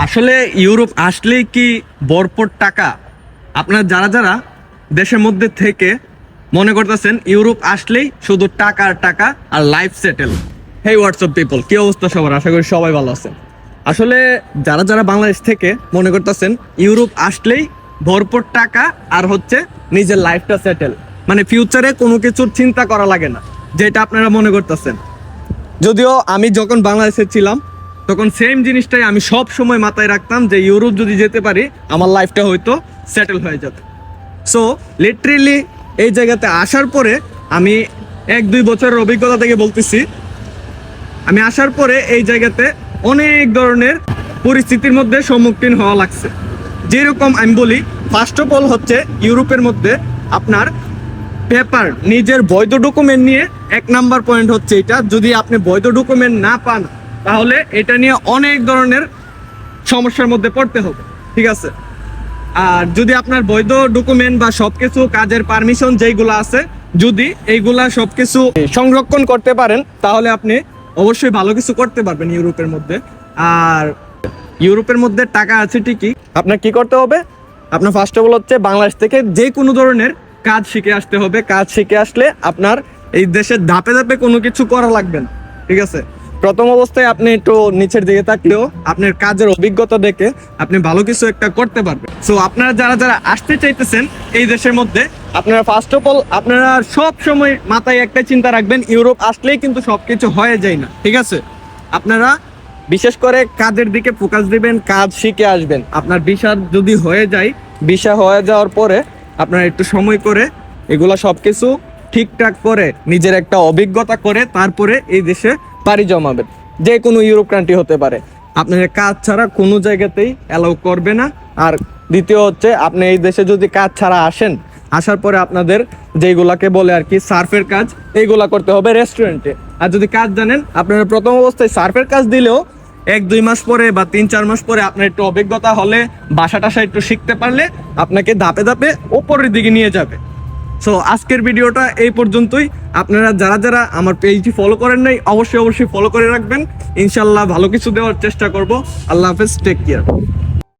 আসলে ইউরোপ আসলেই কি ভরপুর টাকা? আপনার যারা যারা দেশের মধ্যে থেকে মনে করতেছেন ইউরোপ আসলেই শুধু টাকা আর টাকা আর লাইফ সেটেল। হেই হোয়াটসঅ্যাপ পিপল, কি অবস্থা সবার? আশা করি সবাই ভালো আছেন। আসলে যারা যারা বাংলাদেশ থেকে মনে করতেছেন ইউরোপ আসলেই ভরপুর টাকা আর হচ্ছে নিজের লাইফটা সেটেল, মানে ফিউচারে কোনো কিছুর চিন্তা করা লাগে না, যেটা আপনারা মনে করতেছেন। যদিও আমি যখন বাংলাদেশে ছিলাম তখন সেম জিনিসটাই আমি সব সময় মাথায় রাখতাম যে ইউরোপ যদি যেতে পারি আমার লাইফটা হয়তো সেটেল হয়ে যেত। সো লিটারেলি এই জায়গাতে আসার পরে আমি 1-2 বছরের অভিজ্ঞতা থেকে বলতেছি, আমি আসার পরে এই জায়গাতে অনেক ধরনের পরিস্থিতির মধ্যে সম্মুখীন হওয়া লাগছে। যেরকম আমি বলি, ফার্স্ট অফ অল হচ্ছে ইউরোপের মধ্যে আপনার পেপার, নিজের বৈধ ডকুমেন্ট নিয়ে 1 নাম্বার পয়েন্ট হচ্ছে এটা। যদি আপনি বৈধ ডকুমেন্ট না পান তাহলে এটা নিয়ে অনেক ধরনের সমস্যার মধ্যে পড়তে হবে, ঠিক আছে? আর যদি আপনার বৈধ ডকুমেন্ট বা সবকিছু কাজের পারমিশন যেইগুলো আছে, যদি এইগুলা সবকিছু সংরক্ষণ করতে পারেন তাহলে আপনি অবশ্যই ভালো কিছু করতে পারবেন ইউরোপের মধ্যে। আর ইউরোপের মধ্যে টাকা আছে ঠিকই, আপনার কি করতে হবে? আপনার ফার্স্ট অফ অল হচ্ছে বাংলাদেশ থেকে যে কোনো ধরনের কাজ শিখে আসতে হবে। কাজ শিখে আসলে আপনার এই দেশের ধাপে ধাপে কোনো কিছু করা লাগবে না, ঠিক আছে? প্রথম অবস্থায় আপনি একটু নিচের দিকে থাকলেও আপনার কাজের অভিজ্ঞতা দেখে আপনি ভালো কিছু একটা করতে পারবেন। সো আপনারা যারা যারা আসতে চাইতেছেন এই দেশের মধ্যে, আপনারা ফার্স্ট অফ অল আপনারা সব সময় মাথায় একটা চিন্তা রাখবেন, ইউরোপ আসলেই কিন্তু সবকিছু হয়ে যায় না, ঠিক আছে? আপনারা বিশেষ করে কাজের দিকে ফোকাস দিবেন, কাজ শিখে আসবেন। আপনার ভিসা যদি হয়ে যায়, ভিসা হয়ে যাওয়ার পরে আপনারা একটু সময় করে এগুলা সবকিছু ঠিকঠাক করে নিজের একটা অভিজ্ঞতা করে তারপরে এই দেশে পাড়ি জমাবেন। যে কোনো ইউরোপ কান্ট্রি হতে পারে, আপনার কাজ ছাড়া কোনো জায়গাতেই অ্যালাউ করবে না। আর দ্বিতীয় হচ্ছে, আপনি এই দেশে যদি কাজ ছাড়া আসেন, আসার পরে আপনাদের যেগুলাকে বলে আর কি সার্ফের কাজ, এইগুলা করতে হবে রেস্টুরেন্টে। আর যদি কাজ জানেন, আপনারা প্রথম অবস্থায় সার্ফের কাজ দিলেও 1-2 মাস পরে বা 3-4 মাস পরে আপনার একটু অভিজ্ঞতা হলে, বাসা টাসা একটু শিখতে পারলে আপনাকে ধাপে ধাপে ওপরের দিকে নিয়ে যাবে। সো আজকের ভিডিওটা এই পর্যন্তই। আপনারা যারা যারা আমার পেজটি ফলো করেন নাই, অবশ্যই ফলো করে রাখবেন। ইনশাল্লাহ ভালো কিছু দেওয়ার চেষ্টা করব। আল্লাহ হাফেজ, টেক কেয়ার।